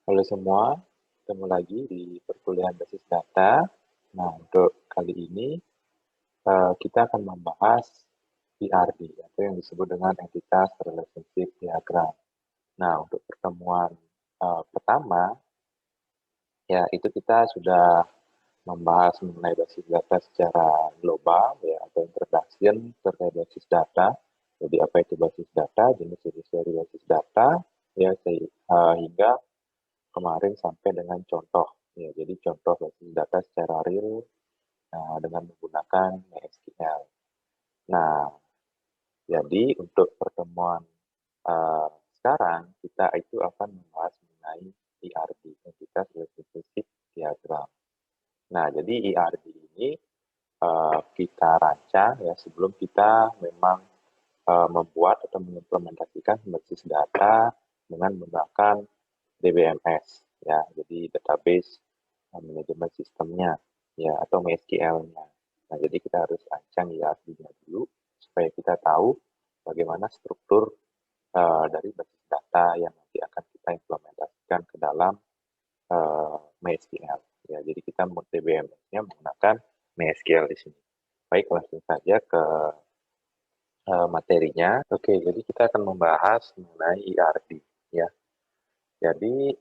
Halo semua, ketemu lagi di perkuliahan basis data. Nah, untuk kali ini kita akan membahas ERD, atau yang disebut dengan Entitas Relationship Diagram. Nah, untuk pertemuan pertama, ya itu kita sudah membahas mengenai basis data secara global, ya, atau introduction terkait basis data. Jadi apa itu basis data, jenis-jenis dari basis data, ya, hingga kemarin sampai dengan contoh. Ya, jadi contoh basis data secara real dengan menggunakan MySQL. Nah, jadi untuk pertemuan sekarang kita itu akan membahas mengenai ERD, Entitas Relationship Diagram. Nah, jadi ERD ini kita rancang ya sebelum kita memang membuat atau mengimplementasikan basis data dengan menggunakan DBMS ya, jadi database manajemen sistemnya ya atau MySQL-nya. Nah, jadi kita harus rancang ERD-nya dulu supaya kita tahu bagaimana struktur dari basis data yang nanti akan kita implementasikan ke dalam MySQL. Ya, jadi kita DBMS-nya menggunakan MySQL di sini. Baik, langsung saja ke materinya. Oke, jadi kita akan membahas mengenai ERD ya. Jadi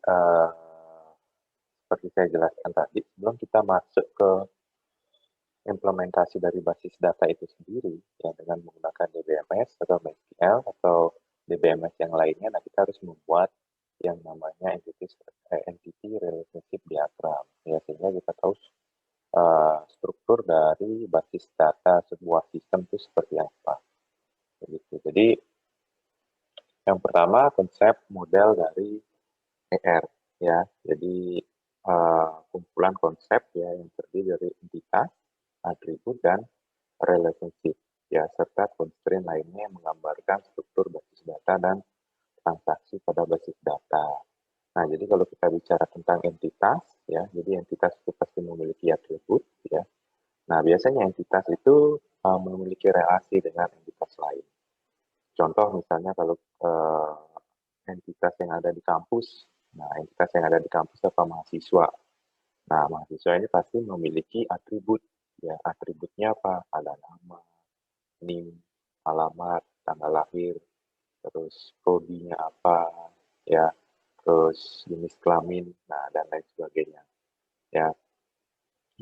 seperti saya jelaskan tadi, sebelum kita masuk ke implementasi dari basis data itu sendiri, ya dengan menggunakan DBMS atau MySQL atau DBMS yang lainnya, nah kita harus membuat yang namanya entity relationship diagram, ya sehingga kita tahu struktur dari basis data sebuah sistem itu seperti apa. Begitu. Jadi yang pertama konsep model dari ER, ya. Jadi kumpulan konsep ya yang terdiri dari entitas, atribut, dan relationship, ya, serta constraint lainnya yang menggambarkan struktur basis data dan transaksi pada basis data. Nah, jadi kalau kita bicara tentang entitas, ya, jadi entitas itu pasti memiliki atribut, ya. Nah, biasanya entitas itu memiliki relasi dengan entitas lain. Contoh misalnya kalau entitas yang ada di kampus, nah entitas yang ada di kampus apa mahasiswa. Nah, mahasiswa ini pasti memiliki atribut, ya, atributnya apa? Ada nama, NIM, alamat, tanggal lahir, terus prodinya apa, ya, terus jenis kelamin, nah dan lain sebagainya, ya.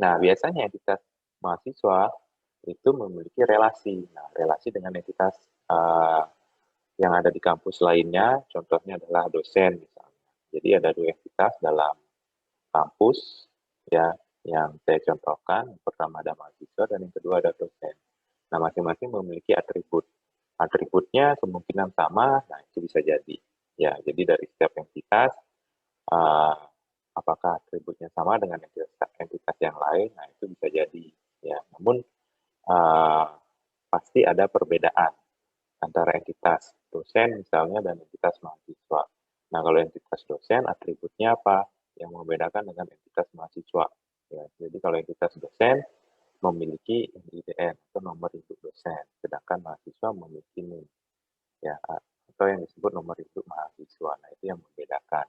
Nah, biasanya entitas mahasiswa itu memiliki relasi. Nah, relasi dengan entitas yang ada di kampus lainnya, contohnya adalah dosen misalnya. Jadi ada dua entitas dalam kampus, ya, yang saya contohkan. Yang pertama ada mahasiswa dan yang kedua ada dosen. Nah, masing-masing memiliki atribut. Atributnya kemungkinan sama, nah itu bisa jadi. Ya, jadi dari setiap entitas, uh, apakah atributnya sama dengan entitas yang lain, nah itu bisa jadi. Ya, namun uh, pasti ada perbedaan antara entitas dosen misalnya dan entitas mahasiswa. Nah, kalau entitas dosen, atributnya apa? Yang membedakan dengan entitas mahasiswa. Ya, jadi kalau entitas dosen memiliki NIDN atau nomor induk dosen, sedangkan mahasiswa memiliki NIM, ya, atau yang disebut nomor induk mahasiswa. Nah, itu yang membedakan.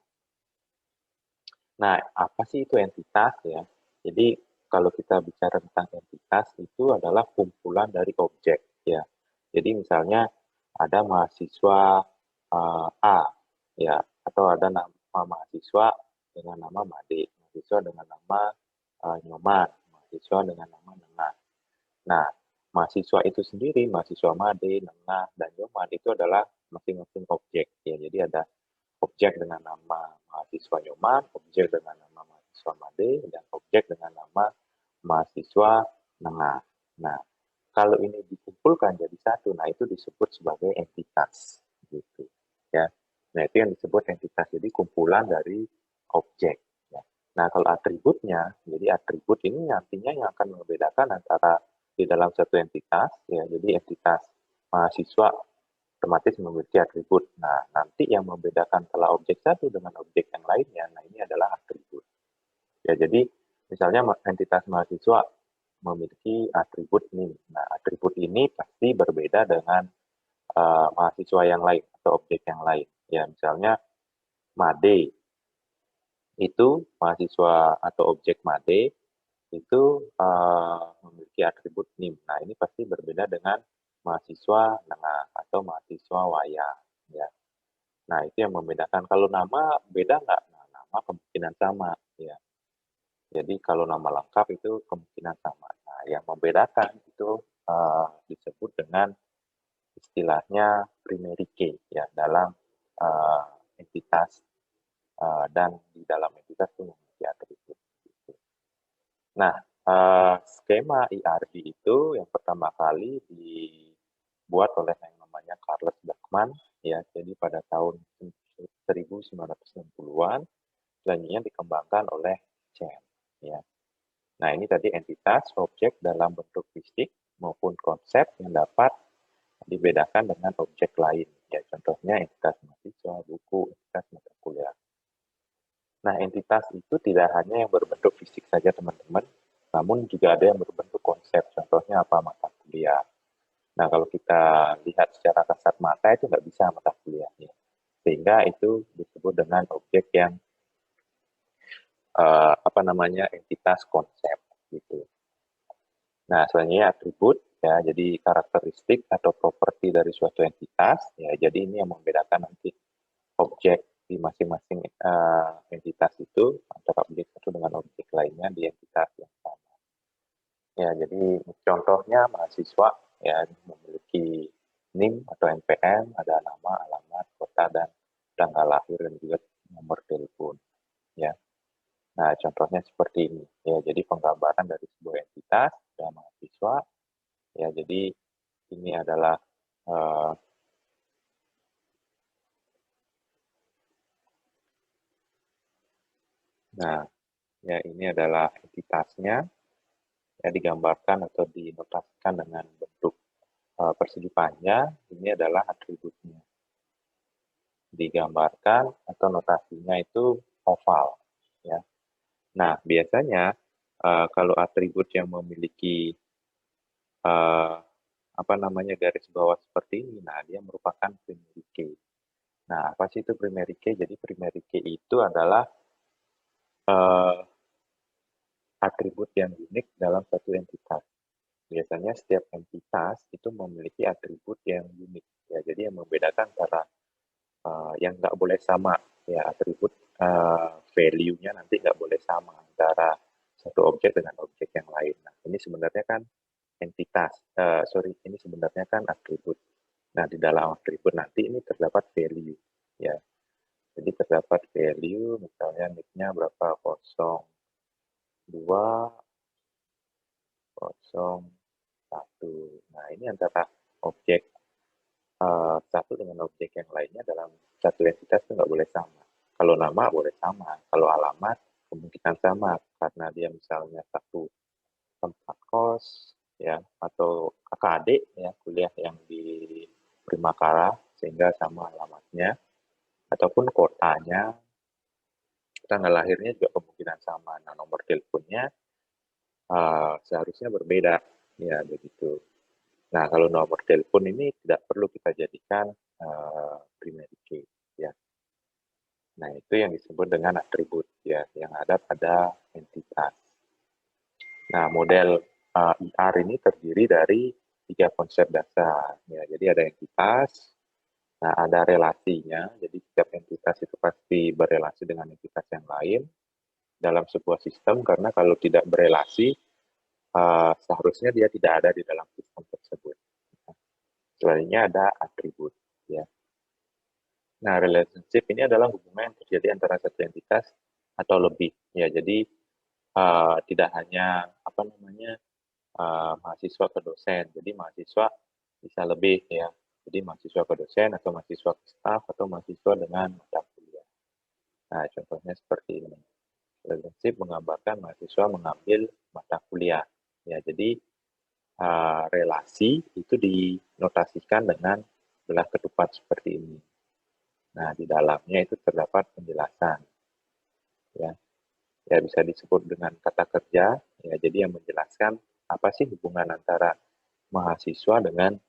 Nah, apa sih itu entitas ya? Jadi kalau kita bicara tentang entitas itu adalah kumpulan dari objek ya. Jadi misalnya ada mahasiswa A ya, atau ada nama mahasiswa dengan nama Made, mahasiswa dengan nama Nyoman, mahasiswa dengan nama Nengah. Nah, mahasiswa itu sendiri, mahasiswa Made, Nengah, dan Nyoman itu adalah masing-masing objek ya. Jadi ada objek dengan nama mahasiswa Nyoman, objek dengan nama mahasiswa Made, dan objek dengan nama mahasiswa Nengah. Nah, kalau ini dikumpulkan jadi satu, nah itu disebut sebagai entitas, gitu, ya. Nah, itu yang disebut entitas, jadi kumpulan dari objek. Ya. Nah, kalau atributnya, jadi atribut ini nantinya yang akan membedakan antara di dalam satu entitas, ya, jadi entitas mahasiswa otomatis memiliki atribut. Nah, nanti yang membedakan antara objek satu dengan objek yang lainnya, nah ini adalah atribut. Ya, jadi misalnya entitas mahasiswa memiliki atribut NIM. Nah, atribut ini pasti berbeda dengan mahasiswa yang lain atau objek yang lain. Ya, misalnya Made. itu mahasiswa atau objek MADE itu memiliki atribut NIM. Nah, ini pasti berbeda dengan mahasiswa Nengah atau mahasiswa Waya. Ya. Nah, itu yang membedakan. Kalau nama beda nggak? Nah, nama kemungkinan sama. Ya. Jadi kalau nama lengkap itu kemungkinan sama. Nah, yang membedakan itu disebut dengan istilahnya primary key ya dalam entitas dan di dalam entitas itu memiliki atribut. Nah, skema IRD itu yang pertama kali dibuat oleh yang namanya Charles Beckman ya. Jadi pada tahun 1960-an, selanjutnya dikembangkan oleh Chen ya. Nah, ini tadi entitas, objek dalam bentuk fisik maupun konsep yang dapat dibedakan dengan objek lain. Ya, contohnya entitas mahasiswa, buku, entitas mata kuliah. Nah, entitas itu tidak hanya yang berbentuk fisik saja, teman-teman, namun juga ada yang berbentuk konsep. Contohnya apa? Mata kuliah. Nah, kalau kita lihat secara kasat mata itu nggak bisa mata kuliahnya. Sehingga itu disebut dengan objek yang entitas konsep gitu. Nah, selanjutnya atribut ya, jadi karakteristik atau properti dari suatu entitas ya. Jadi ini yang membedakan nanti objek di masing-masing entitas itu antara objek satu dengan objek lainnya di entitas yang sama. Ya, jadi contohnya mahasiswa ya memiliki NIM atau NPM, ada nama, alamat, kota dan tanggal lahir dan juga nomor telepon ya. Nah, contohnya seperti ini. Ya, jadi penggambaran dari sebuah entitas dan mahasiswa. Ya, jadi ini adalah nah, ya ini adalah entitasnya ya digambarkan atau dinotasikan dengan bentuk persegi panjang. Ini adalah atributnya. Digambarkan atau notasinya itu oval ya. Nah, biasanya kalau atribut yang memiliki uh, garis bawah seperti ini, nah dia merupakan primary key. Nah, apa sih itu primary key? Jadi primary key itu adalah uh, atribut yang unik dalam satu entitas. Biasanya setiap entitas itu memiliki atribut yang unik. Ya, jadi yang membedakan antara yang nggak boleh sama, ya atribut value-nya nanti nggak boleh sama antara satu objek dengan objek yang lain. Nah, ini sebenarnya kan ini sebenarnya kan atribut. Nah, di dalam atribut nanti ini terdapat value, ya. Jadi terdapat value, misalnya nick-nya berapa, 02, 01. Nah, ini antara objek satu dengan objek yang lainnya dalam satu entitas itu nggak boleh sama. Kalau nama boleh sama, kalau alamat kemungkinan sama karena dia misalnya satu tempat kos ya atau kakak adik ya kuliah yang di Primakara sehingga sama alamatnya ataupun kotanya tanggal lahirnya juga kemungkinan sama. Nah, nomor teleponnya seharusnya berbeda ya begitu. Nah, kalau nomor telepon ini tidak perlu kita jadikan primary key ya. Nah, itu yang disebut dengan atribut ya yang ada pada entitas. Nah, model IR ini terdiri dari 3 konsep dasar ya. Jadi ada entitas, nah ada relasinya. Jadi setiap entitas itu pasti berelasi dengan entitas yang lain dalam sebuah sistem karena kalau tidak berelasi seharusnya dia tidak ada di dalam sistem tersebut. Selanjutnya ada atribut ya. Nah, relationship ini adalah hubungan yang terjadi antara satu entitas atau lebih ya. Jadi tidak hanya mahasiswa ke dosen. Jadi mahasiswa bisa lebih ya. Jadi mahasiswa ke dosen atau mahasiswa ke staf atau mahasiswa dengan mata kuliah. Nah, contohnya seperti ini. Relationship menggambarkan mahasiswa mengambil mata kuliah. Ya, jadi relasi itu dinotasikan dengan belah ketupat seperti ini. Nah, di dalamnya itu terdapat penjelasan. Ya, ya bisa disebut dengan kata kerja. Ya, jadi yang menjelaskan apa sih hubungan antara mahasiswa dengan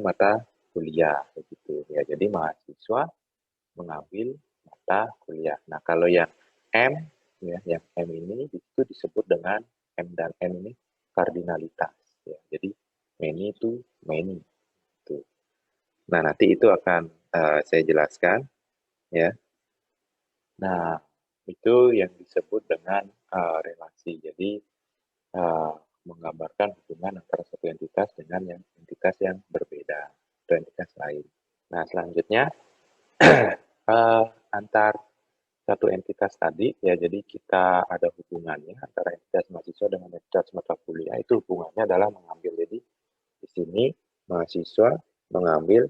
mata kuliah begitu Ya, jadi mahasiswa mengambil mata kuliah. Nah, kalau yang M, ya, yang M ini itu disebut dengan M dan N ini kardinalitas. Ya, jadi many to many. Itu. Nah, nanti itu akan saya jelaskan, ya. Nah, itu yang disebut dengan relasi. Jadi uh, menggambarkan hubungan antara satu entitas dengan yang entitas yang berbeda atau entitas lain. Nah, selanjutnya uh, antar satu entitas tadi, ya jadi kita ada hubungannya antara entitas mahasiswa dengan entitas mata kuliah, itu hubungannya adalah mengambil. Jadi di sini mahasiswa mengambil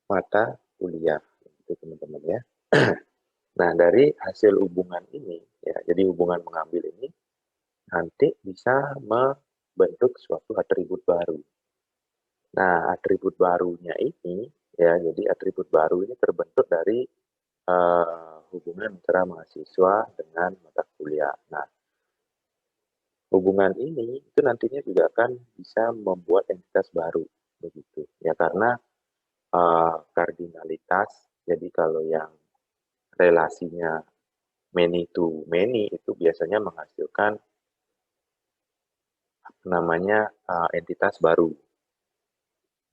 mata kuliah, itu teman-teman ya. Nah, dari hasil hubungan ini, ya jadi hubungan mengambil ini nanti bisa membentuk suatu atribut baru. Nah, atribut barunya ini, ya jadi atribut baru ini terbentuk dari hubungan antara mahasiswa dengan mata kuliah. Nah, hubungan ini itu nantinya juga akan bisa membuat entitas baru, begitu. Ya karena kardinalitas. Jadi kalau yang relasinya many to many itu biasanya menghasilkan namanya entitas baru.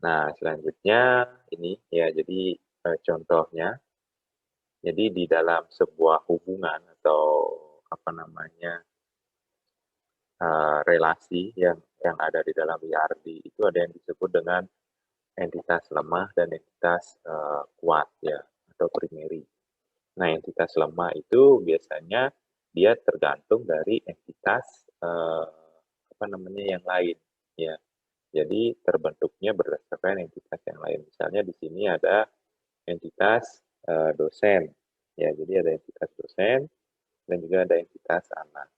Nah, selanjutnya ini ya jadi contohnya. Jadi di dalam sebuah hubungan atau apa namanya relasi yang ada di dalam IRD itu ada yang disebut dengan entitas lemah dan entitas kuat ya atau primary. Nah, entitas lemah itu biasanya dia tergantung dari entitas apa namanya yang lain ya. Jadi terbentuknya berdasarkan entitas yang lain. Misalnya di sini ada entitas dosen ya. Jadi ada entitas dosen dan juga ada entitas anak.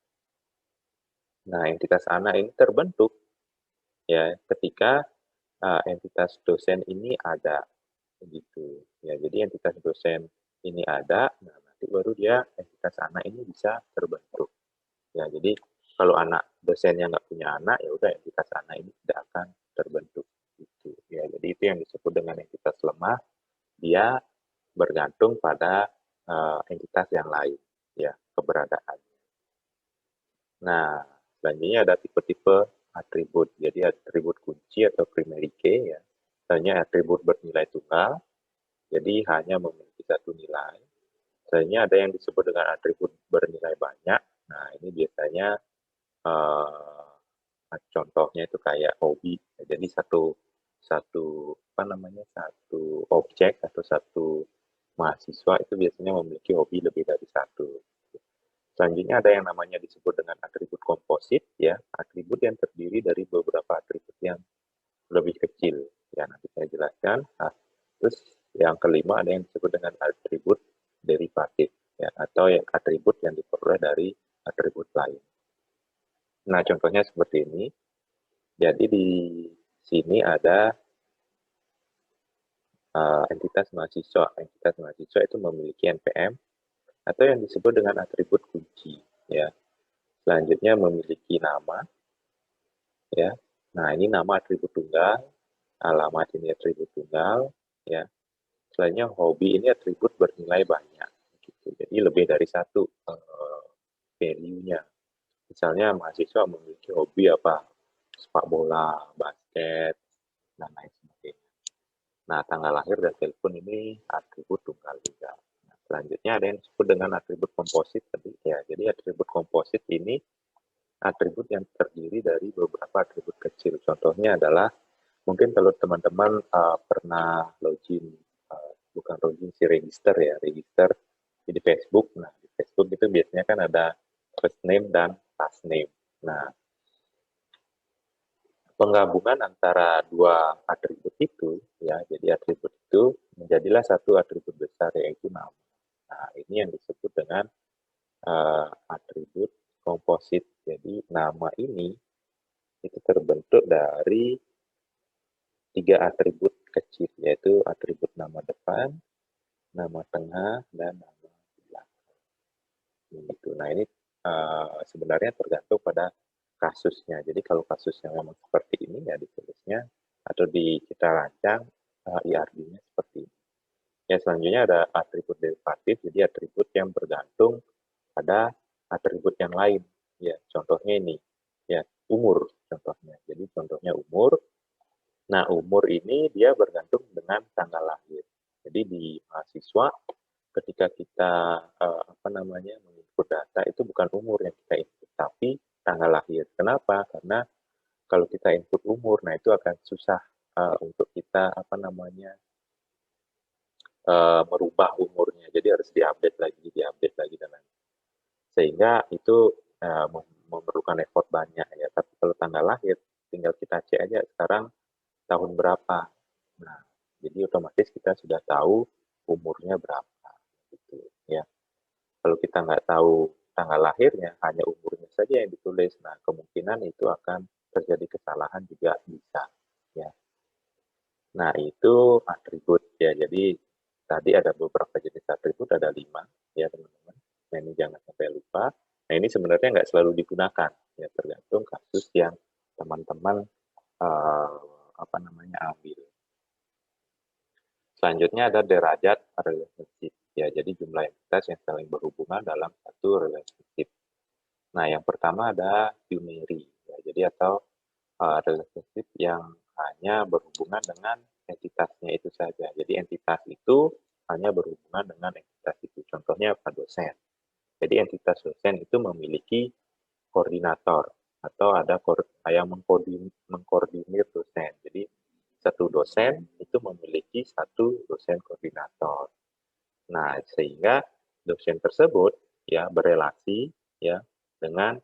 Nah, entitas anak ini terbentuk ya ketika entitas dosen ini ada begitu ya. Jadi entitas dosen ini ada, nah nanti baru dia entitas anak ini bisa terbentuk ya. Jadi kalau anak dosennya nggak punya anak ya udah entitas anak ini tidak akan terbentuk gitu ya. Jadi itu yang disebut dengan entitas lemah, dia bergantung pada entitas yang lain ya keberadaan. Nah, selanjutnya ada tipe-tipe atribut. Jadi atribut kunci atau primary key ya. Hanya atribut bernilai tunggal, jadi hanya memiliki satu nilai. Selanjutnya ada yang disebut dengan atribut bernilai banyak. Nah, ini biasanya contohnya itu kayak hobi. Jadi satu satu apa namanya satu objek atau satu mahasiswa itu biasanya memiliki hobi lebih dari satu. Selanjutnya ada yang namanya disebut dengan atribut komposit, ya, atribut yang terdiri dari beberapa atribut yang lebih kecil. Ya, nanti saya jelaskan. Nah, terus yang kelima ada yang disebut dengan atribut derivatif, ya, atau yang atribut yang diperoleh dari atribut lain. Nah, contohnya seperti ini. Jadi di sini ada entitas mahasiswa. Entitas mahasiswa itu memiliki NPM atau yang disebut dengan atribut kunci, ya. Selanjutnya memiliki nama, ya. Nah, ini nama atribut tunggal, alamat ini atribut tunggal, ya. Selanjutnya hobi ini atribut bernilai banyak, gitu. Jadi lebih dari satu value-nya. Misalnya mahasiswa memiliki hobi apa? Sepak bola, basket, dan lain sebagainya. Nah, tanggal lahir dan telepon ini atribut tunggal juga. Nah, selanjutnya ada yang disebut dengan atribut komposit tadi, ya. Jadi atribut komposit ini atribut yang terdiri dari beberapa atribut kecil. Contohnya adalah mungkin kalau teman-teman pernah login, bukan login sih, register ya, register di Facebook. Nah, di Facebook itu biasanya kan ada first name dan last name. Nah, penggabungan antara dua atribut itu, ya, jadi atribut itu menjadilah satu atribut besar yaitu nama. Nah, ini yang disebut dengan atribut komposit. Jadi nama ini itu terbentuk dari tiga atribut kecil, yaitu atribut nama depan, nama tengah, dan nama belakang. Gitu. Nah, ini sebenarnya tergantung pada kasusnya. Jadi kalau kasusnya memang seperti ini, ya ditulisnya atau kita rancang IRD-nya seperti ini. Ya, selanjutnya ada atribut derivatif, jadi atribut yang bergantung pada atribut yang lain. Ya, contohnya ini, ya, umur contohnya. Jadi contohnya umur. Nah, umur ini dia bergantung dengan tanggal lahir. Jadi di mahasiswa ketika kita menginput data itu bukan umur yang kita input, tapi tanggal lahir. Kenapa? Karena kalau kita input umur, nah itu akan susah untuk kita merubah umurnya. Jadi harus diupdate lagi dan lain. Sehingga itu memerlukan effort banyak ya. Tapi kalau tanggal lahir, tinggal kita cek aja sekarang tahun berapa. Nah, jadi otomatis kita sudah tahu umurnya berapa. Gitu, ya. Kalau kita nggak tahu tanggal lahirnya, hanya umurnya saja yang ditulis. Nah, kemungkinan itu akan terjadi kesalahan juga bisa. Ya. Nah, itu atribut ya. Jadi tadi ada beberapa jenis atribut, ada 5 ya teman-teman. Nah, ini jangan sampai lupa. Nah, ini sebenarnya nggak selalu digunakan ya, tergantung kasus yang teman-teman ambil. Selanjutnya ada derajat relationship ya. Jadi jumlah entitas yang saling berhubungan dalam satu relationship. Nah, yang pertama ada unary ya. Jadi atau relationship yang hanya berhubungan dengan entitasnya itu saja. Jadi entitas itu hanya berhubungan dengan entitas itu. Contohnya apa? Dosen. Jadi entitas dosen itu memiliki koordinator atau ada yang mengkoordinir dosen. Jadi satu dosen itu memiliki satu dosen koordinator. Nah, sehingga dosen tersebut ya berelasi ya dengan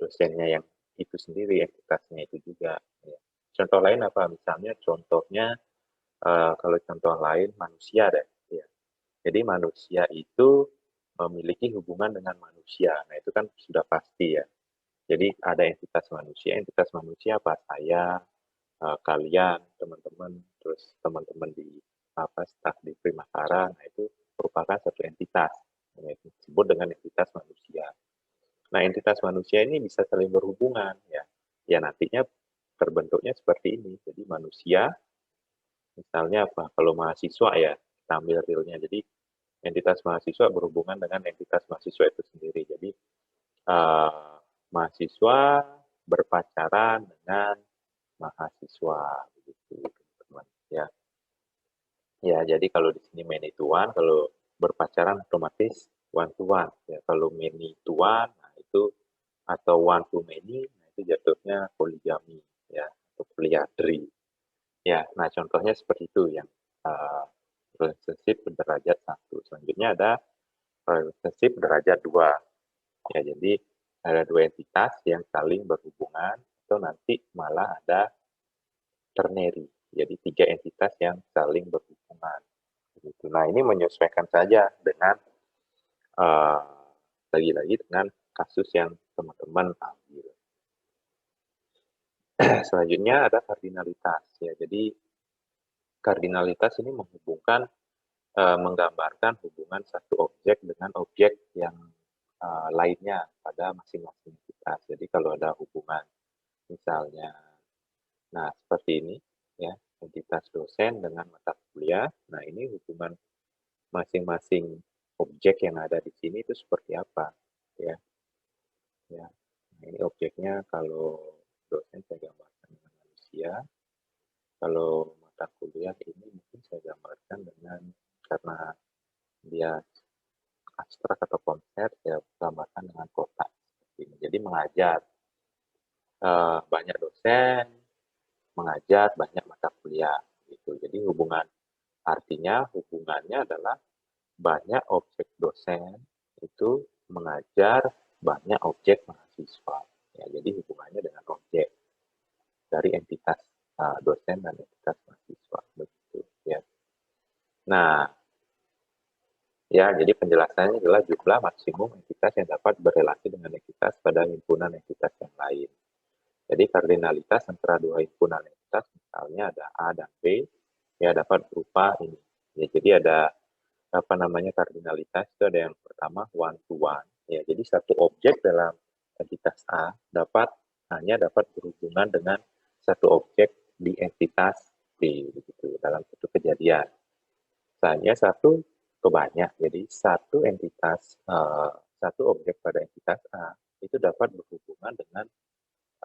dosennya yang itu sendiri, entitasnya itu juga. Ya. Contoh lain apa? Misalnya contohnya kalau contoh lain manusia deh. Ya. Jadi manusia itu memiliki hubungan dengan manusia. Nah itu kan sudah pasti ya. Jadi ada entitas manusia apa? Saya, kalian, teman-teman, terus teman-teman di staf di Primakara. Nah itu merupakan satu entitas yang disebut dengan entitas manusia. Nah, entitas manusia ini bisa saling berhubungan ya. Ya nantinya terbentuknya seperti ini. Jadi manusia misalnya apa? Kalau mahasiswa ya, kita ambil realnya. Jadi entitas mahasiswa berhubungan dengan entitas mahasiswa itu sendiri. Jadi mahasiswa berpacaran dengan mahasiswa begitu, teman-teman. Ya. Ya, jadi kalau di sini many to one, kalau berpacaran otomatis one to one. Ya, kalau many to one, nah itu atau one to many, nah itu jatuhnya poligami ya, atau polyandry. Ya, nah contohnya seperti itu yang relationship derajat 1. Selanjutnya ada relationship derajat 2. Ya, jadi ada dua entitas yang saling berhubungan atau nanti malah ada ternary. Jadi 3 entitas yang saling berhubungan. Nah, ini menyesuaikan saja dengan lagi-lagi dengan kasus yang teman-teman ambil. Selanjutnya ada kardinalitas ya. Jadi kardinalitas ini menggambarkan hubungan satu objek dengan objek yang lainnya pada masing-masing entitas. Jadi kalau ada hubungan misalnya, nah seperti ini ya, entitas dosen dengan mata kuliah. Nah ini hubungan masing-masing objek yang ada di sini itu seperti apa ya. Ya, nah, ini objeknya kalau dosen saya gambarkan dengan manusia, kalau mata kuliah ini mungkin saya gambarkan dengan karena dia abstrak atau konsep, saya gambarkan dengan kotak. Jadi mengajar banyak dosen, mengajar banyak mata kuliah. Gitu. Jadi hubungannya adalah banyak objek dosen itu mengajar banyak objek mahasiswa. Ya, jadi hubungannya dengan objek dari entitas dosen dan entitas mahasiswa begitu ya. Nah, ya jadi penjelasannya adalah jumlah maksimum entitas yang dapat berelasi dengan entitas pada himpunan entitas yang lain. Jadi kardinalitas antara dua himpunan entitas misalnya ada A dan B ya dapat berupa ini. Ya, jadi ada kardinalitas itu ada yang pertama one to one. Ya, jadi satu objek dalam entitas A hanya dapat berhubungan dengan satu objek di entitas B begitu dalam satu kejadian. Misalnya satu ke banyak, jadi satu objek pada entitas A itu dapat berhubungan dengan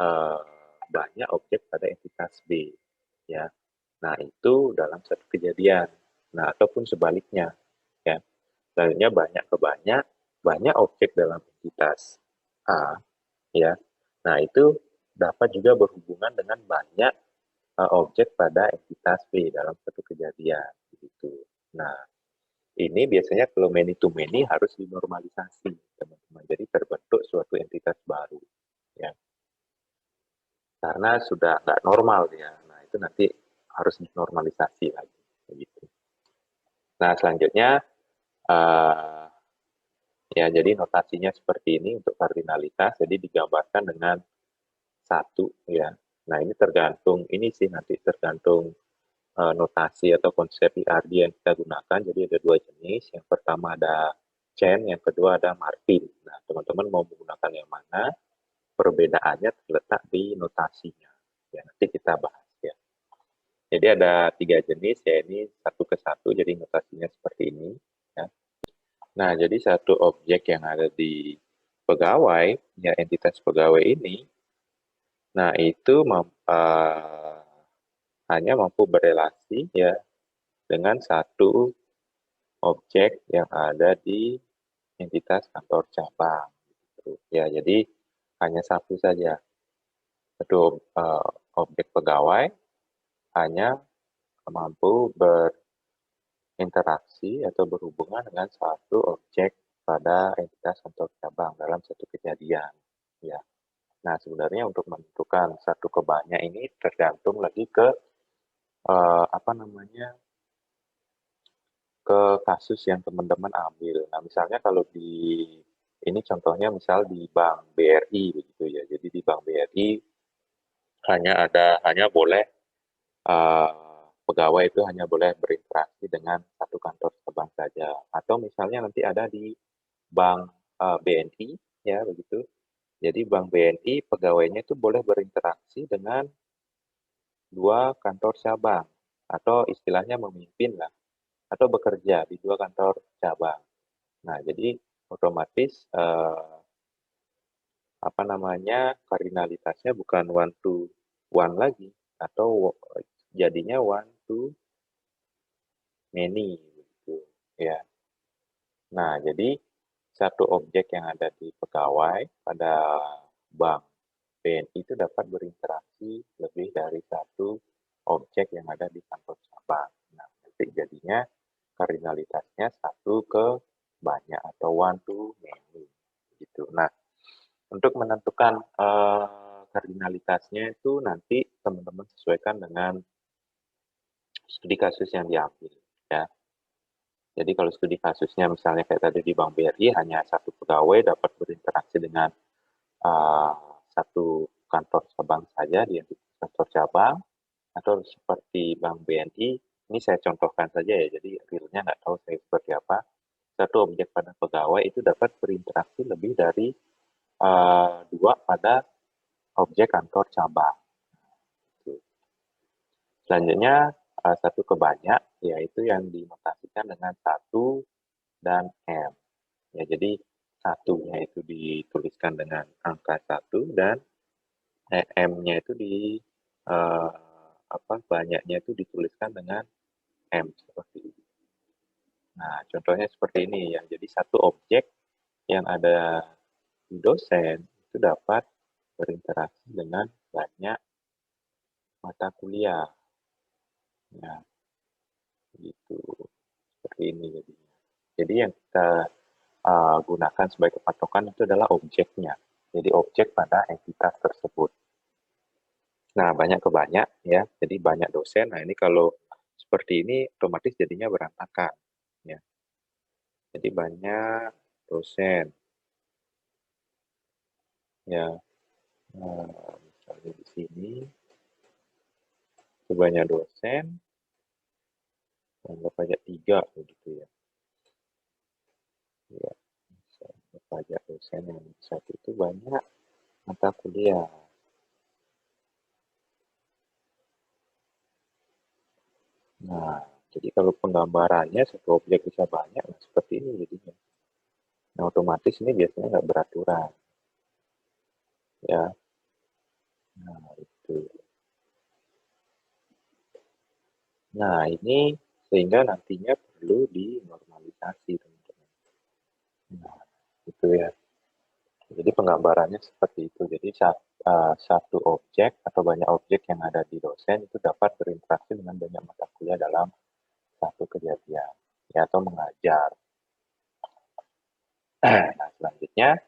eh, banyak objek pada entitas B, ya. Nah itu dalam satu kejadian. Nah ataupun sebaliknya, ya. Selanjutnya banyak ke banyak objek dalam entitas A, ya. Nah itu dapat juga berhubungan dengan banyak objek pada entitas B dalam satu kejadian, begitu. Nah ini biasanya kalau many to many harus dinormalisasi, teman-teman. Jadi terbentuk suatu entitas baru, ya. Karena sudah nggak normal dia. Nah, itu nanti harus dinormalisasi lagi, begitu. Nah, selanjutnya, uh, ya jadi notasinya seperti ini untuk kardinalitas, jadi digambarkan dengan satu, ya. Nah, ini tergantung, ini sih nanti tergantung notasi atau konsep IRD yang kita gunakan. Jadi ada dua jenis. Yang pertama ada chain, yang kedua ada Martin. Nah, teman-teman mau menggunakan yang mana? Perbedaannya terletak di notasinya. Ya, nanti kita bahas ya. Jadi ada tiga jenis, ya ini satu ke satu, jadi notasinya seperti ini. Ya. Nah, jadi satu objek yang ada di pegawai, ya entitas pegawai ini, nah itu hanya mampu berelasi ya dengan satu objek yang ada di entitas kantor cabang. Gitu. Ya, jadi hanya satu saja. Satu objek pegawai hanya mampu berinteraksi atau berhubungan dengan satu objek pada entitas kantor cabang dalam satu kejadian. Ya. Nah, sebenarnya untuk menentukan satu ke banyak ini tergantung lagi ke apa namanya ke kasus yang teman-teman ambil. Nah, misalnya kalau di ini contohnya misal di Bank BRI begitu ya. Jadi di Bank BRI hanya boleh pegawai itu hanya boleh berinteraksi dengan satu kantor cabang saja. Atau misalnya nanti ada di Bank BNI ya begitu. Jadi Bank BNI pegawainya itu boleh berinteraksi dengan dua kantor cabang atau istilahnya memimpin lah atau bekerja di dua kantor cabang. Nah, jadi otomatis apa namanya kardinalitasnya bukan one to one lagi atau jadinya one to many gitu ya. Nah, jadi satu objek yang ada di pegawai pada bank BNI itu dapat berinteraksi lebih dari satu objek yang ada di kantor cabang. Nah, nanti jadinya kardinalitasnya satu ke banyak atau one to many gitu. Nah, untuk menentukan kardinalitasnya itu nanti teman-teman sesuaikan dengan studi kasus yang diambil ya. Jadi kalau studi kasusnya misalnya kayak tadi di Bank BRI hanya satu pegawai dapat berinteraksi dengan uh, satu kantor cabang saja di kantor cabang atau seperti Bank BNI ini saya contohkan saja ya. Jadi realnya nggak tahu saya seperti apa. Satu objek pada pegawai itu dapat berinteraksi lebih dari dua pada objek kantor cabang. Selanjutnya satu ke banyak yaitu yang dinotasikan dengan satu dan M. Ya, jadi satunya itu dituliskan dengan angka satu dan M-nya itu eh, banyaknya itu dituliskan dengan M seperti ini. Nah, contohnya seperti ini ya. Jadi satu objek yang ada di dosen itu dapat berinteraksi dengan banyak mata kuliah. Ya, gitu. Seperti ini jadinya. Jadi yang kita gunakan sebagai patokan itu adalah objeknya. Jadi objek pada entitas tersebut. Nah, banyak ke banyak ya. Jadi banyak dosen. Nah, ini kalau seperti ini otomatis jadinya berantakan ya. Jadi banyak dosen ya. Misalnya di sini banyak dosen, anggap aja tiga begitu ya. Ya, anggap aja dosen yang satu itu banyak mata kuliah. Nah, jadi kalau penggambarannya satu objek bisa banyak, nah seperti ini jadinya. Nah, otomatis ini biasanya nggak beraturan, ya. Nah, itu. Nah, ini sehingga nantinya perlu dinormalisasi, teman-teman. Nah, itu ya. Jadi penggambarannya seperti itu. Jadi satu objek atau banyak objek yang ada di dosen itu dapat berinteraksi dengan banyak mata kuliah dalam satu kejadian, ya, atau mengajar. Nah, selanjutnya,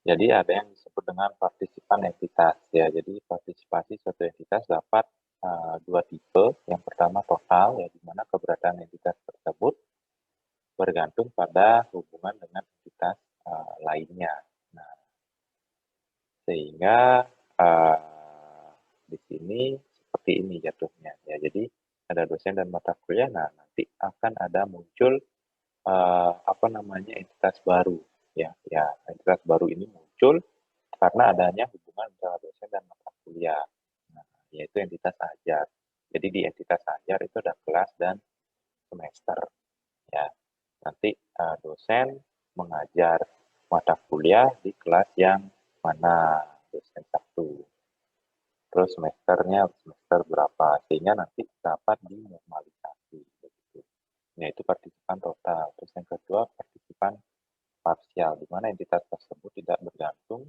jadi ada yang disebut dengan partisipan entitas, ya. Jadi partisipasi suatu entitas dapat dua tipe. Yang pertama total, ya, di mana keberadaan entitas tersebut bergantung pada hubungan dengan entitas lainnya. Nah, sehingga di sini seperti ini jatuhnya, ya. Jadi ada dosen dan mata kuliah. Nah, nanti akan ada muncul apa namanya, entitas baru, ya. Ya, entitas baru ini muncul karena adanya hubungan antara dosen dan mata kuliah, nah, yaitu entitas ajar. Jadi di entitas ajar itu ada kelas dan semester, ya. Nanti dosen mengajar mata kuliah di kelas yang mana, dosen satu. Terus semesternya semester berapa, sehingga nanti dapat dinormalisasi, begitu. Nah, itu partisipan total. Terus yang kedua, partisipan parsial, di mana entitas tersebut tidak bergantung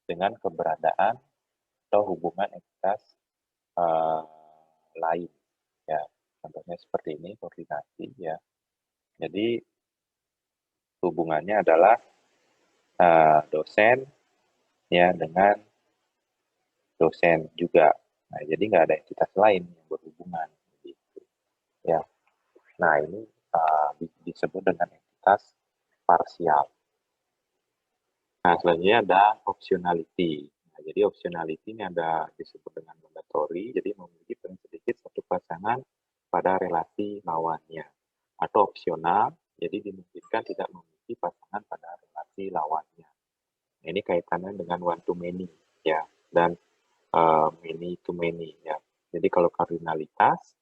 dengan keberadaan atau hubungan entitas uh, lain, ya. Contohnya seperti ini, koordinasi, ya. Jadi hubungannya adalah dosen, ya, dengan dosen juga. Nah, jadi nggak ada entitas lain yang berhubungan, gitu, ya. Nah, ini disebut dengan entitas parsial. Nah, selanjutnya ada optionality. Nah, jadi optionality ini ada disebut dengan mandatory, jadi memiliki paling sedikit satu pasangan pada relasi lawannya. Atau opsional, jadi dimungkinkan tidak memiliki pasangan pada relasi lawannya. Nah, ini kaitannya dengan one to many, ya, dan many to many, ya. Jadi kalau kardinalitas,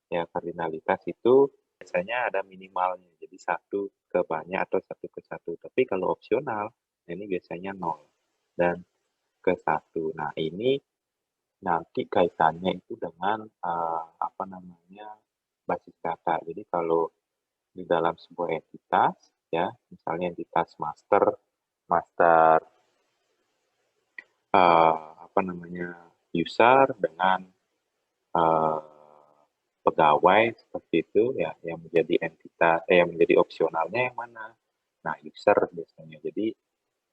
ya, kardinalitas itu biasanya ada minimalnya, jadi satu ke banyak atau satu ke satu. Tapi kalau opsional, ini biasanya nol dan ke satu. Nah, ini nanti kaitannya itu dengan apa namanya, basis data. Jadi kalau di dalam sebuah entitas, ya, misalnya entitas master, master apa namanya, user dengan uh, pegawai seperti itu, ya, yang menjadi entitas, yang menjadi opsionalnya yang mana? Nah, user biasanya. Jadi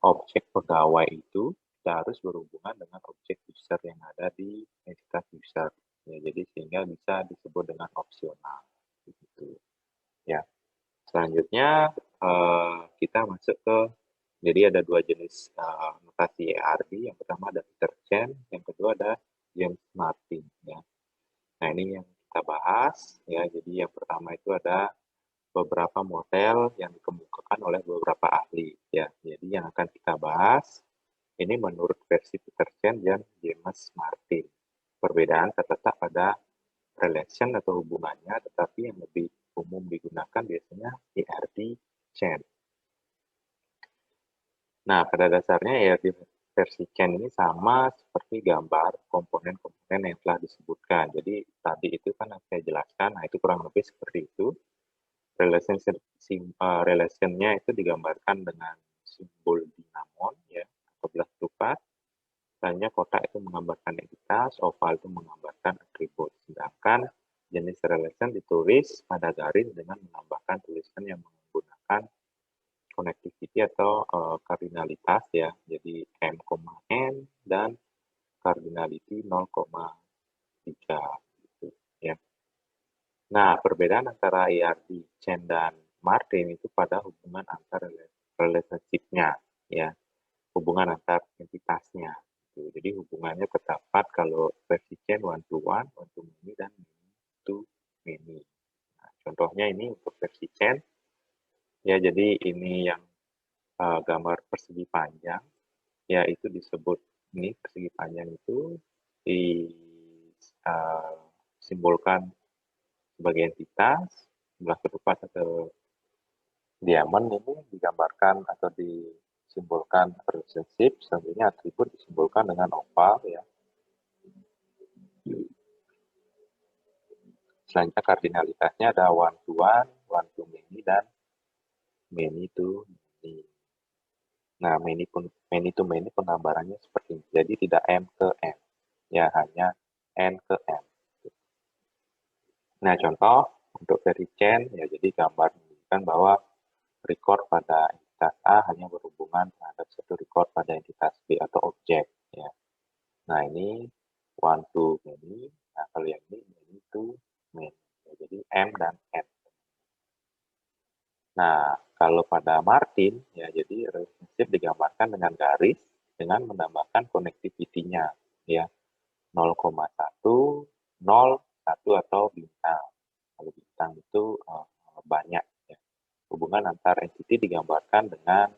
objek pegawai itu harus berhubungan dengan objek user yang ada di entitas user. Ya, jadi sehingga bisa disebut dengan opsional. Begitu. Ya. Selanjutnya kita masuk ke, jadi ada dua jenis notasi ERD. Yang pertama ada Peter Chen, yang kedua ada James Martin. Ya. Nah, ini yang kita bahas, ya. Jadi yang pertama itu ada beberapa model yang dikemukakan oleh beberapa ahli, ya. Jadi yang akan kita bahas ini menurut versi Peter Chen dan James Martin. Perbedaan terletak pada relation atau hubungannya, tetapi yang lebih umum digunakan biasanya ERD Chen. Nah, pada dasarnya ERD versi Chen ini sama seperti gambar komponen-komponen yang telah disebutkan. Jadi tadi itu kan saya jelaskan, nah itu kurang lebih seperti itu. Relationnya itu digambarkan dengan simbol dinamon, ya, atau belas tupat. Misalnya kotak itu menggambarkan entitas, oval itu menggambarkan atribut. Sedangkan jenis relation ditulis pada garis dengan menambahkan tulisan yang menggunakan connectivity atau kardinalitas, ya. Jadi M,N dan cardinality 0,3 gitu, ya. Nah, perbedaan antara ERD Chen dan Martin itu pada hubungan antar relationship-nya, ya, hubungan antar entitasnya. Gitu. Jadi hubungannya terdapat kalau versi Chen one to many, dan many to many. Nah, contohnya ini untuk versi Chen, ya, jadi ini yang gambar persegi panjang, ya, itu disebut, ini persegi panjang itu di uh, simbolkan sebagai entitas, jumlah ketupat atau diamond ini digambarkan atau disimbolkan relationship, selanjutnya atribut disimbolkan dengan oval ya. Selanjutnya kardinalitasnya ada one to one to many, dan many to many. Nah, many to many penggambarannya seperti ini. Jadi tidak M ke N, ya hanya N ke M. Nah, contoh untuk very chain, ya jadi gambar menunjukkan bahwa record pada entitas A hanya berhubungan terhadap satu record pada entitas B atau objek. Ya. Nah, ini one to many. Nah, kalau yang ini many to many. Ya, jadi M dan N. Nah, kalau pada Martin, ya jadi relationship digambarkan dengan garis dengan menambahkan connectivity-nya, ya 0,1, 0, 1 atau bintang. Kalau bintang itu banyak. Ya. Hubungan antar entity digambarkan dengan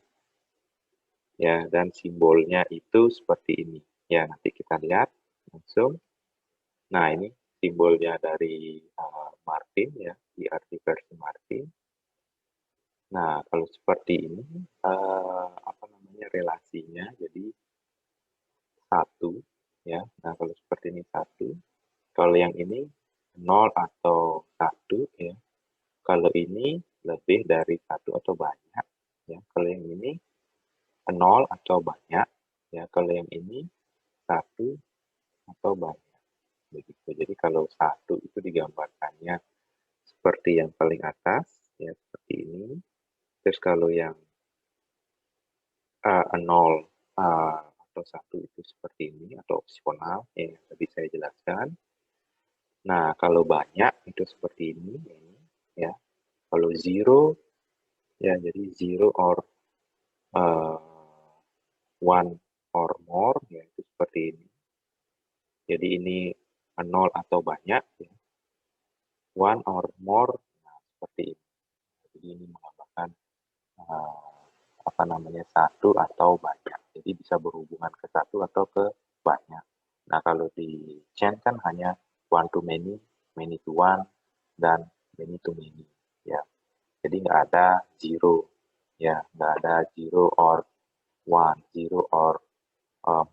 ya dan simbolnya itu seperti ini. Ya, nanti kita lihat langsung. Nah, ini simbolnya dari Martin ya, IRT versi Martin. Nah, kalau seperti ini, apa namanya relasinya, jadi satu, ya. Nah, kalau seperti ini satu, kalau yang ini 0 atau satu, ya. Kalau ini lebih dari satu atau banyak, ya. Kalau yang ini 0 atau banyak, ya. Kalau yang ini satu atau banyak, begitu. Jadi kalau satu itu digambarkannya seperti yang paling atas, ya, seperti ini. Terus kalau yang 0 atau satu itu seperti ini atau opsional yang tadi saya jelaskan. Nah, kalau banyak itu seperti ini ya. Kalau zero ya jadi zero or one or more ya itu seperti ini. Jadi ini 0 atau banyak ya. One or more nah, seperti ini. Jadi ini menambahkan apa namanya satu atau banyak. Jadi bisa berhubungan ke satu atau ke banyak. Nah, kalau di chain kan hanya one to many, many to one, dan many to many. Ya, jadi nggak ada zero, ya nggak ada zero or one, zero or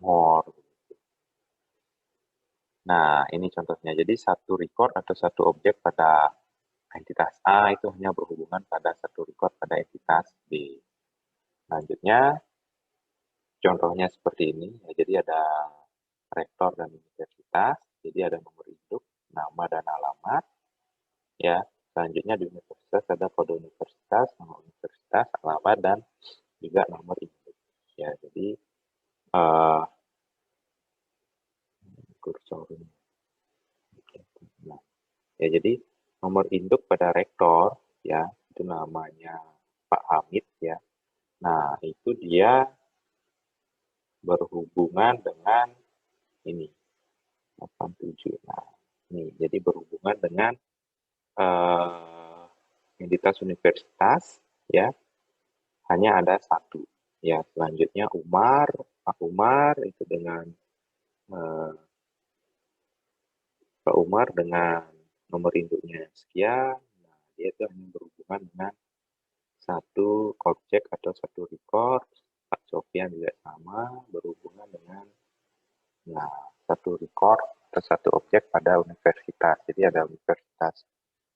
more. Nah, ini contohnya. Jadi satu record atau satu objek pada entitas A itu hanya berhubungan pada satu record pada entitas B. Selanjutnya, contohnya seperti ini. Ya, jadi ada rektor dan universitas. Jadi ada nomor induk, nama dan alamat. Ya, selanjutnya di universitas ada kode universitas, nama universitas, alamat dan juga nomor induk. Ya, jadi kursornya. Nah, ya jadi nomor induk pada rektor ya itu namanya Pak Hamid ya. Nah, itu dia berhubungan dengan ini 87. Nah, ini jadi berhubungan dengan entitas universitas ya hanya ada satu ya. Selanjutnya Pak Umar itu dengan Pak Umar dengan nomor induknya sekian. Nah, dia itu hanya berhubungan dengan satu objek atau satu record. Pak Sofian juga sama berhubungan dengan satu record atau satu objek pada universitas. Jadi ada Universitas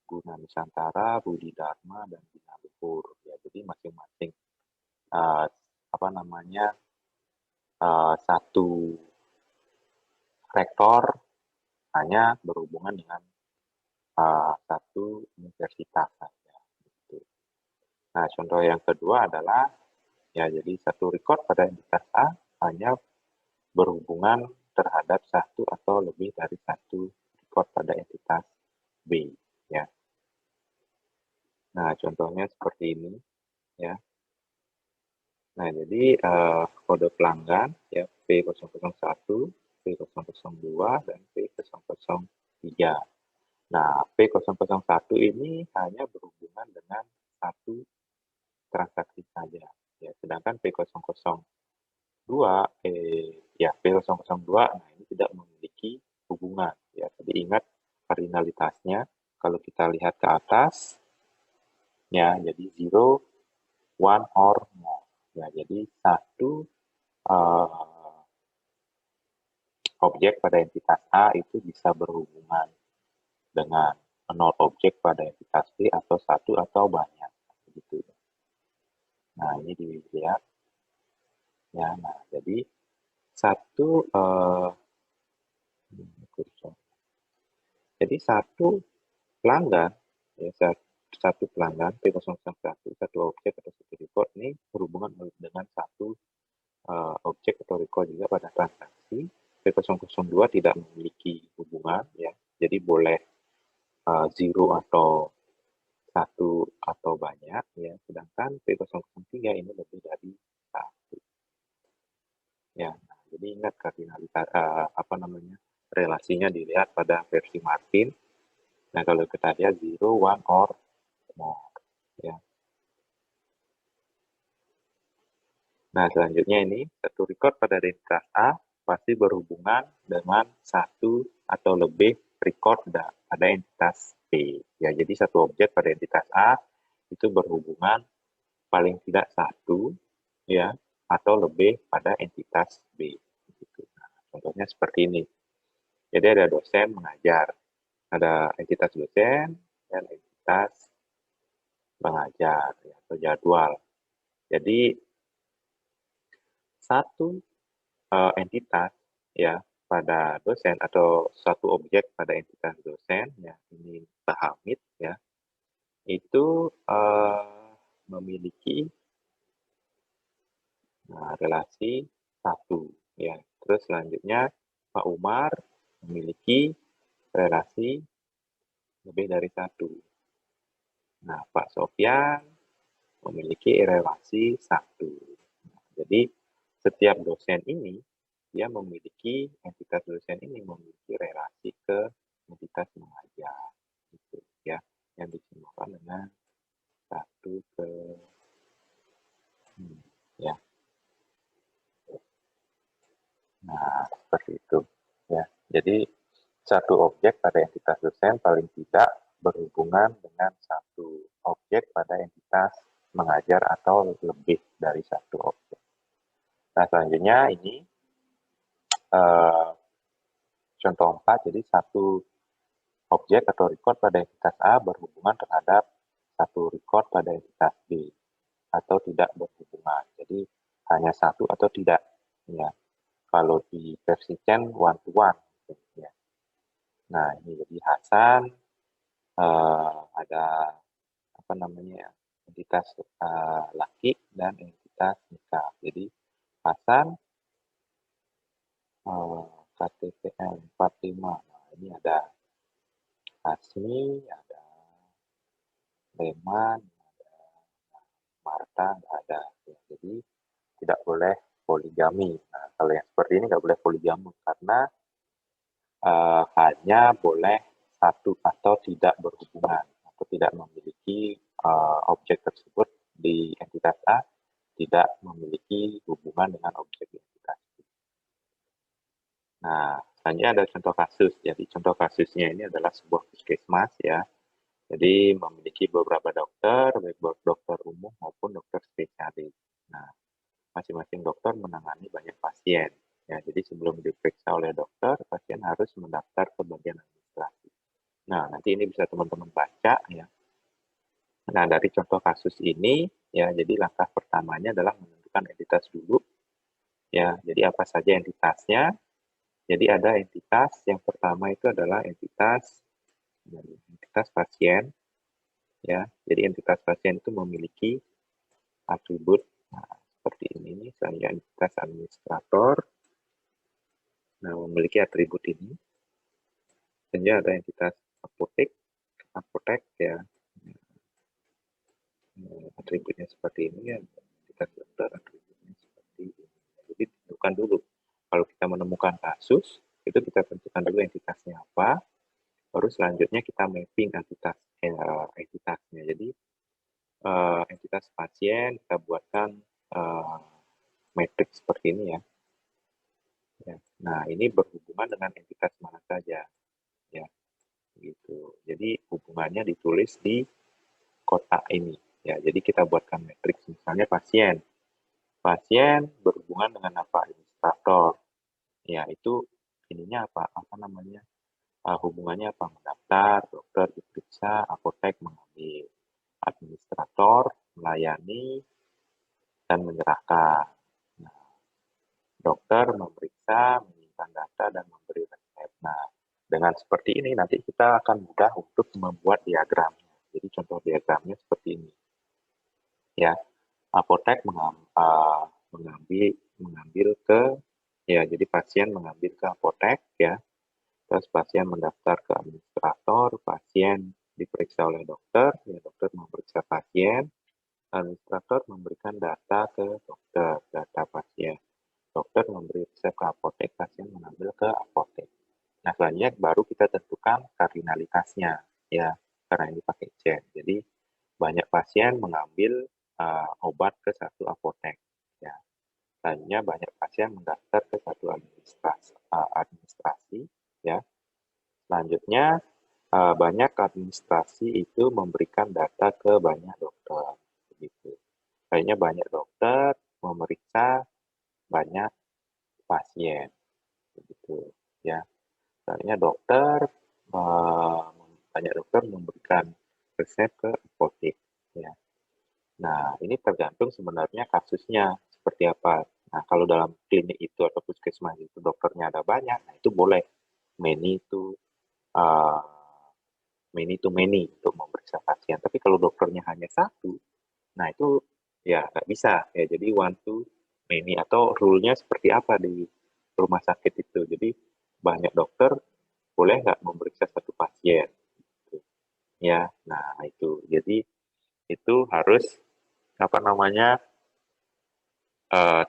Guna Nusantara, Budi Dharma, dan Bina Luhur. Ya, jadi masing-masing apa namanya satu rektor hanya berhubungan dengan satu universitas saja. Gitu. Nah, contoh yang kedua adalah ya jadi satu record pada entitas A hanya berhubungan terhadap satu atau lebih dari satu record pada entitas B ya. Nah, contohnya seperti ini ya. Nah, jadi kode pelanggan ya P001, P002 dan P003. Nah, P001 ini hanya berhubungan dengan satu transaksi saja ya. Sedangkan P002 ya P002 nah ini tidak memiliki hubungan ya. Jadi ingat kardinalitasnya. Kalau kita lihat ke atas, ya, jadi 0, 1, or more. Ya, jadi satu objek pada entitas A itu bisa berhubungan dengan nol objek pada entitas B atau satu atau banyak. Begitu. Nah, ini dilihat. Ya, nah, jadi satu jadi satu pelanggan, ya, satu pelanggan P001, satu objek atau satu record ini berhubungan dengan satu objek atau record juga pada transaksi. P002 tidak memiliki hubungan, ya, jadi boleh 0 atau satu atau banyak, ya, sedangkan P003 ini lebih dari satu. Ya, nah, jadi ingat kardinalitas relasinya dilihat pada versi Martin. Nah, kalau kita lihat 0, 1, or more. Ya. Nah, selanjutnya ini, satu record pada identitas A pasti berhubungan dengan satu atau lebih record pada entitas B. Ya, jadi satu objek pada entitas A itu berhubungan paling tidak satu, ya, atau lebih pada entitas B. Nah, contohnya seperti ini. Jadi ada dosen mengajar, ada entitas dosen dan entitas pengajar, ya, atau jadwal. Jadi satu entitas, ya, pada dosen atau satu objek pada entitas dosen, ya, ini Pak Hamid, ya, itu memiliki relasi satu, ya. Terus selanjutnya Pak Umar memiliki relasi lebih dari satu. Nah, Pak Sofyan memiliki relasi satu. Nah, jadi setiap dosen ini dia memiliki entitas dosen ini memiliki relasi ke entitas mengajar, gitu, ya, yang disebutkan dengan satu ke ya. Nah, seperti itu, ya. Jadi satu objek pada entitas dosen paling tidak berhubungan dengan satu objek pada entitas mengajar atau lebih dari satu objek. Nah, selanjutnya ini contoh 4, jadi satu objek atau record pada entitas A berhubungan terhadap satu record pada entitas B atau tidak berhubungan. Jadi hanya satu atau tidak, ya. Kalau di versi Chen one to one, ya. Nah, ini jadi Hasan ada apa namanya, entitas laki dan entitas nikah. Jadi Hasan KTPN 45. Nah, ini ada Hasmi, ada Leman, ada Marta, nggak ada. Ya, jadi tidak boleh poligami. Nah, kalau yang seperti ini nggak boleh poligami karena hanya boleh satu atau tidak berhubungan atau tidak memiliki objek tersebut di entitas A tidak memiliki hubungan dengan objek entitas B. Nah, selanjutnya ada contoh kasus. Jadi contoh kasusnya ini adalah sebuah puskesmas, ya. Jadi memiliki beberapa dokter, baik dokter umum maupun dokter spesialis. Nah, masing-masing dokter menangani banyak pasien. Ya, jadi sebelum diperiksa oleh dokter, pasien harus mendaftar ke bagian administrasi. Nah, nanti ini bisa teman-teman baca, ya. Nah, dari contoh kasus ini, ya, jadi langkah pertamanya adalah menentukan entitas dulu. Ya, jadi apa saja entitasnya? Jadi ada entitas yang pertama itu adalah entitas pasien, ya. Jadi entitas pasien itu memiliki atribut seperti ini, misalnya entitas administrator, nah, memiliki atribut ini. Kemudian ada entitas apotek, ya, atributnya seperti ini, ya. Entitas dokter atributnya seperti ini. Jadi tentukan dulu. Kalau kita menemukan kasus, itu kita tentukan dulu entitasnya apa, baru selanjutnya kita mapping entitasnya. Jadi entitas pasien kita buatkan matriks seperti ini, ya. Ya. Nah, ini berhubungan dengan entitas mana saja, ya. gitu. Jadi hubungannya ditulis di kotak ini. Ya, jadi kita buatkan matriks misalnya pasien. Pasien berhubungan dengan apa? Administrator. Ya, itu ininya apa? Apa namanya? Hubungannya apa? Mendaftar, dokter diperiksa, apotek mengambil, administrator melayani dan menyerahkan. Nah, dokter memeriksa, menyimpan data dan memberi resep. Nah, dengan seperti ini nanti kita akan mudah untuk membuat diagramnya. Jadi contoh diagramnya seperti ini. Ya, apotek mengambil mengambil ke ya jadi pasien mengambil ke apotek ya, terus pasien mendaftar ke administrator, pasien diperiksa oleh dokter, ya dokter memeriksa pasien, administrator memberikan data ke dokter, data pasien, dokter memberi resep ke apotek, pasien mengambil ke apotek. Nah selanjutnya baru kita tentukan kardinalitasnya ya, karena ini pakai chain. Jadi banyak pasien mengambil obat ke satu apotek ya. Selanjutnya banyak pasien mendaftar ke satu administrasi ya. Selanjutnya banyak administrasi itu memberikan data ke banyak dokter begitu. Kayaknya banyak dokter memeriksa banyak pasien begitu ya. Misalnya dokter banyak dokter memberikan resep ke apotek ya. Nah, ini tergantung sebenarnya kasusnya seperti apa. Nah, kalau dalam klinik itu atau puskesmas itu dokternya ada banyak, nah itu boleh many to uh, many untuk memeriksa pasien. Tapi kalau dokternya hanya satu, nah itu ya nggak bisa ya. Jadi one to many atau rule-nya seperti apa di rumah sakit itu. Jadi banyak dokter boleh nggak memeriksa satu pasien gitu. Ya. Nah itu jadi itu harus apa namanya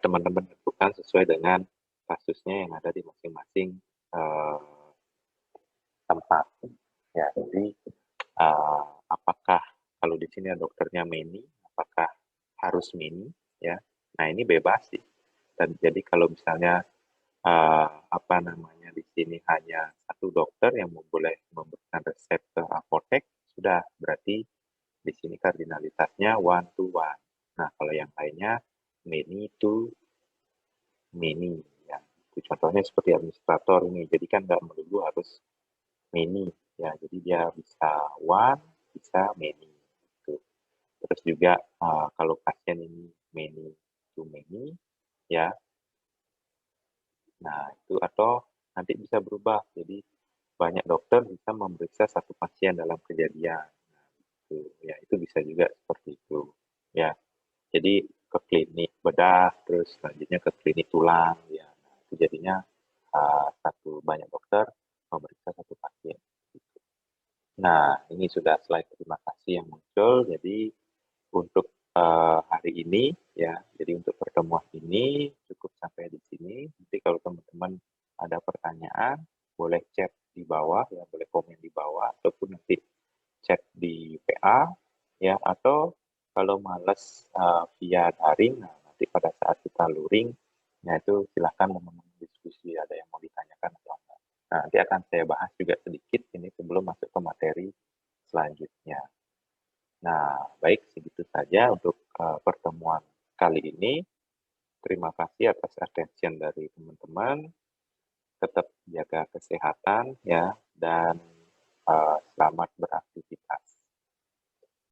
teman-teman tentukan sesuai dengan kasusnya yang ada di masing-masing uh, tempat. Ya, jadi apakah kalau di sini dokternya many, apakah harus many? Ya, nah ini bebas sih. Dan jadi kalau misalnya apa namanya di sini hanya satu dokter yang boleh memberikan resep ke apotek, sudah berarti di sini kardinalitasnya one to one. Nah, kalau yang lainnya many to many. Ya, itu contohnya seperti administrator ini. Jadi kan nggak melulu harus many. Ya, jadi dia bisa one, bisa many. Gitu. Terus juga kalau pasien ini many to many, ya, nah itu atau nanti bisa berubah. Jadi banyak dokter bisa memeriksa satu pasien dalam kejadian. Nah, itu, ya itu bisa juga seperti itu. Ya, jadi ke klinik bedah, terus selanjutnya ke klinik tulang. Ya, nah, itu jadinya satu banyak dokter memeriksa satu pasien. Nah, ini sudah slide terima kasih yang muncul. Jadi untuk hari ini ya, jadi untuk pertemuan ini cukup sampai di sini. Nanti kalau teman-teman ada pertanyaan, boleh chat di bawah ya, boleh komen di bawah ataupun nanti chat di PA ya, atau kalau males via daring, nah nanti pada saat kita luring, nah itu silahkan teman-teman diskusi ada yang mau ditanyakan atau enggak. Nah, nanti akan saya bahas juga sedikit ini sebelum masuk ke materi selanjutnya. Nah, baik segitu saja untuk pertemuan kali ini. Terima kasih atas attention dari teman-teman. Tetap jaga kesehatan ya dan selamat beraktivitas.